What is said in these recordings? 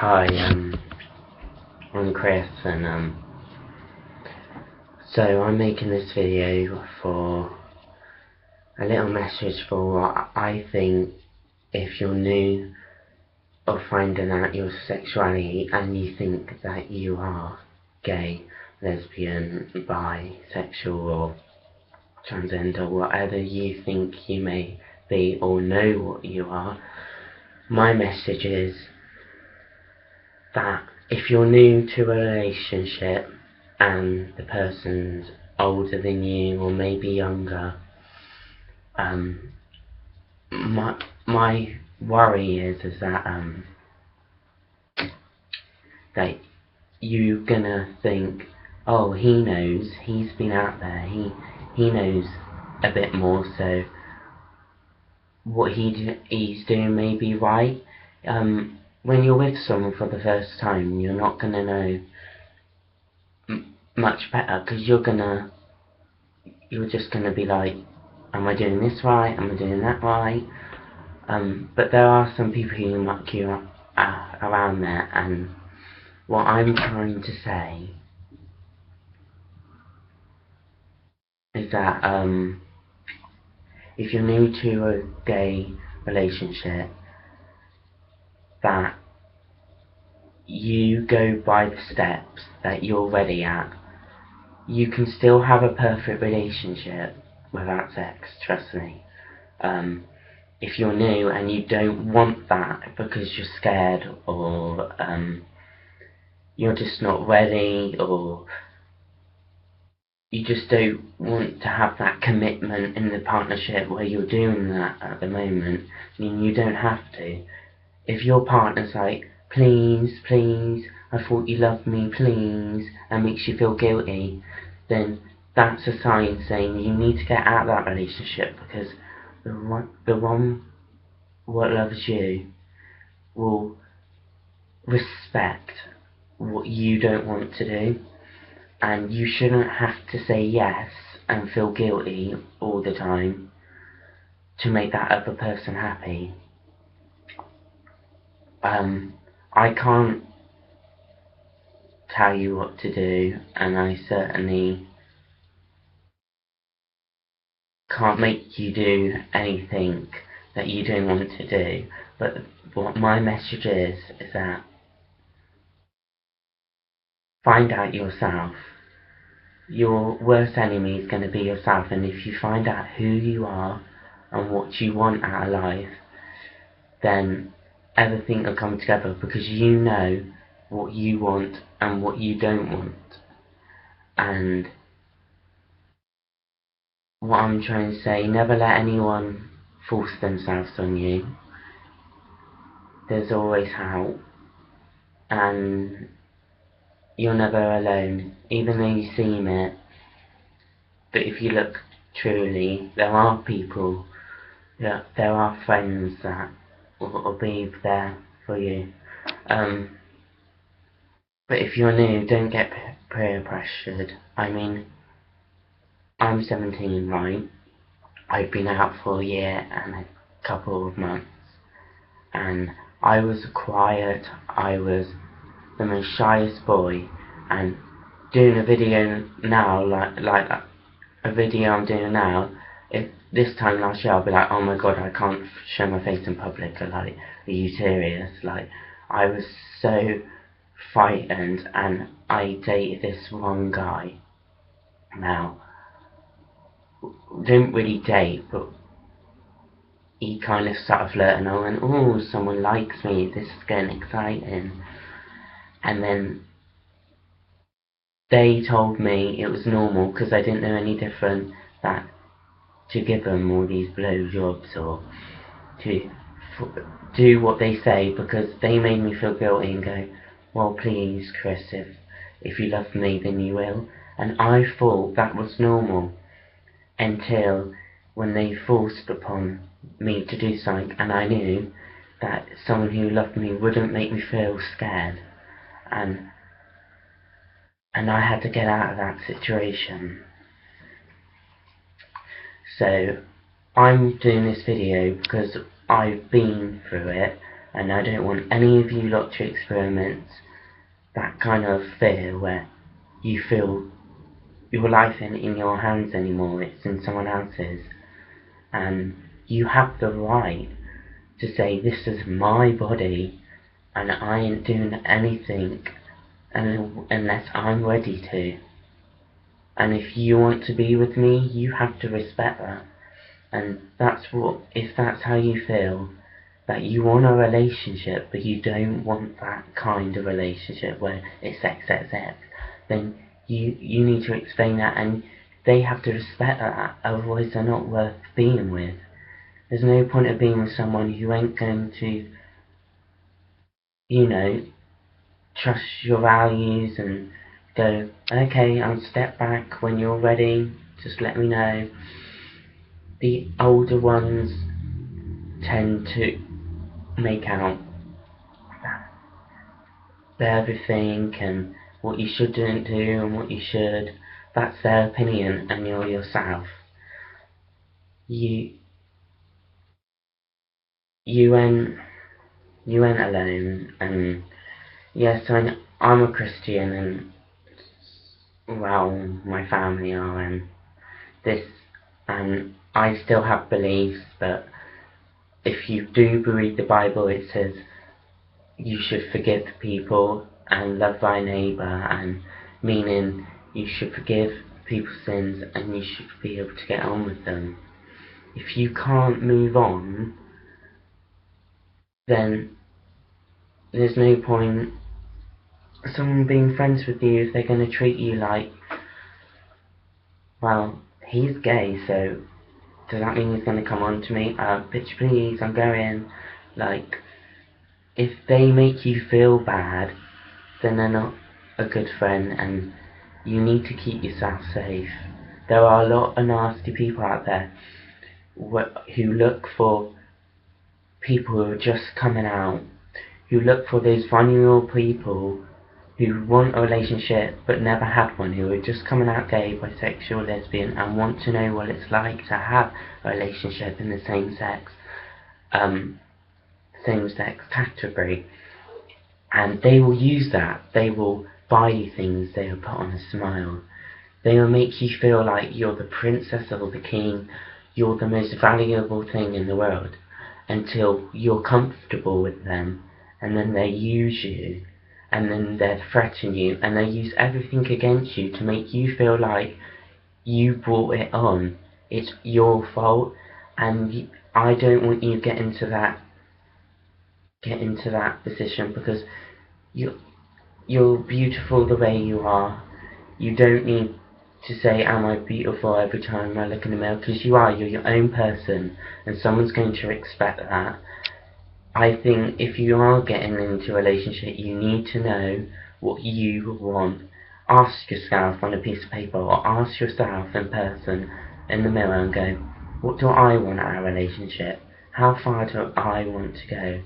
Hi, I'm Chris, and so I'm making this video for a little message for what I think if you're new or finding out your sexuality and you think that you are gay, lesbian, bisexual, or transgender, whatever you think you may be or know what you are, my message is that if you're new to a relationship and the person's older than you or maybe younger, my worry is that you're gonna think, oh, he knows, he's been out there, he knows a bit more, so what he's doing may be right. When you're with someone for the first time, you're not gonna know much better, because you're just gonna be like, am I doing this right? Am I doing that right? But there are some people who muck you up around there, and what I'm trying to say is that if you're new to a gay relationship, that you go by the steps that you're ready at. You can still have a perfect relationship without sex, trust me. If you're new and you don't want that because you're scared, or you're just not ready, or you just don't want to have that commitment in the partnership where you're doing that at the moment, then you don't have to. If your partner's like, please, please, I thought you loved me, please, and makes you feel guilty, then that's a sign saying you need to get out of that relationship, because the one what loves you will respect what you don't want to do, and you shouldn't have to say yes and feel guilty all the time to make that other person happy. I can't tell you what to do, and I certainly can't make you do anything that you don't want to do, but what my message is that find out yourself. Your worst enemy is going to be yourself, and if you find out who you are and what you want out of life, then everything will come together, because you know what you want and what you don't want. And what I'm trying to say, never let anyone force themselves on you. There's always help, and you're never alone, even though you seem it. But if you look truly, there are people, there are friends that will be there for you. But if you're new, don't get peer pressured. I mean, I'm 17, right? I've been out for a year and a couple of months, and I was quiet, I was the most shyest boy, and doing a video now, like a video I'm doing now, if this time last year I'll be like, oh my god, I can't show my face in public, or like, are you serious? Like, I was so frightened, and I dated this one guy. Now, didn't really date, but he kind of started flirting. I went, oh, someone likes me, this is getting exciting. And then they told me it was normal, because I didn't know any different, that to give them all these blowjobs, or to do what they say, because they made me feel guilty and go, well, please, Chris, if you love me, then you will. And I thought that was normal, until when they forced upon me to do something, and I knew that someone who loved me wouldn't make me feel scared, and I had to get out of that situation. So I'm doing this video because I've been through it, and I don't want any of you lot to experience that kind of fear where you feel your life isn't in your hands anymore, it's in someone else's. And you have the right to say, this is my body, and I ain't doing anything unless I'm ready to. And if you want to be with me, you have to respect that. And if that's how you feel, that you want a relationship, but you don't want that kind of relationship where it's sex, then you need to explain that, and they have to respect that, otherwise they're not worth being with. There's no point of being with someone who ain't going to, trust your values and go, okay, I'll step back when you're ready, just let me know. The older ones tend to make out everything and what you shouldn't do and what you should. That's their opinion, and you're yourself. You you went you went alone, and yes, I'm a Christian, and well, my family are, and this, and I still have beliefs, but if you do read the Bible, it says you should forgive people and love thy neighbour, and meaning you should forgive people's sins and you should be able to get on with them. If you can't move on, then there's no point someone being friends with you if they're going to treat you like, well, he's gay, so does that mean he's going to come on to me? Bitch please, I'm going. Like, if they make you feel bad, then they're not a good friend, and you need to keep yourself safe. There are a lot of nasty people out there who look for people who are just coming out, who look for those vulnerable people who want a relationship but never had one, who are just coming out gay, bisexual, lesbian, and want to know what it's like to have a relationship in the same-sex category. And they will use that. They will buy you things, they will put on a smile. They will make you feel like you're the princess or the king, you're the most valuable thing in the world, until you're comfortable with them, and then they use you, and then they threaten you, and they use everything against you to make you feel like you brought it on. It's your fault, and I don't want you to get into that position, because you're beautiful the way you are. You don't need to say, am I beautiful every time I look in the mirror, because you are. You're your own person, and someone's going to expect that. I think if you are getting into a relationship, you need to know what you want. Ask yourself on a piece of paper, or ask yourself in person in the mirror and go, what do I want out of a relationship? How far do I want to go?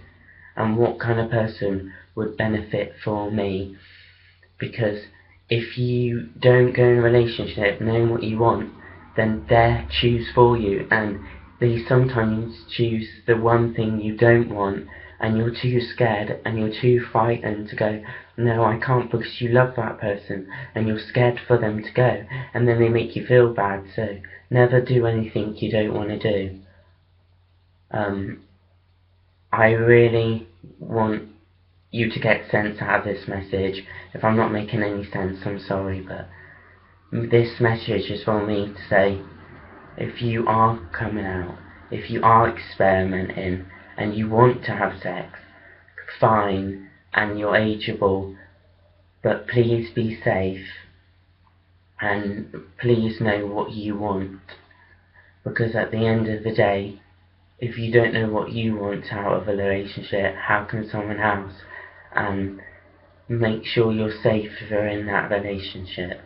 And what kind of person would benefit for me? Because if you don't go in a relationship knowing what you want, then they choose for you, and they sometimes choose the one thing you don't want, and you're too scared and you're too frightened to go, no, I can't, because you love that person and you're scared for them to go, and then they make you feel bad. So never do anything you don't want to do. I really want you to get sense out of this message. If I'm not making any sense, I'm sorry, but this message is for me to say, if you are coming out, if you are experimenting, and you want to have sex, fine, and you're ageable, but please be safe, and please know what you want, because at the end of the day, if you don't know what you want out of a relationship, how can someone else? And make sure you're safe if you're in that relationship.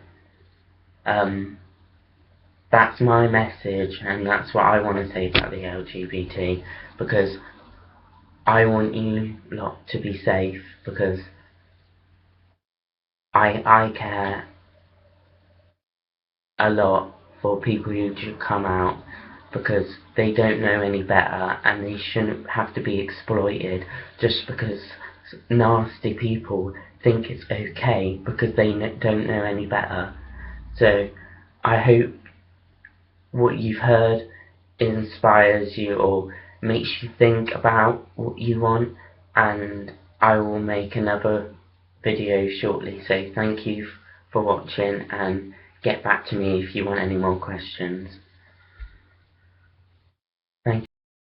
That's my message, and that's what I want to say about the LGBT, because I want you lot to be safe, because I care a lot for people who come out, because they don't know any better, and they shouldn't have to be exploited just because nasty people think it's okay because they don't know any better. So I hope what you've heard inspires you or makes you think about what you want, and I will make another video shortly. So thank you for watching, and get back to me if you want any more questions.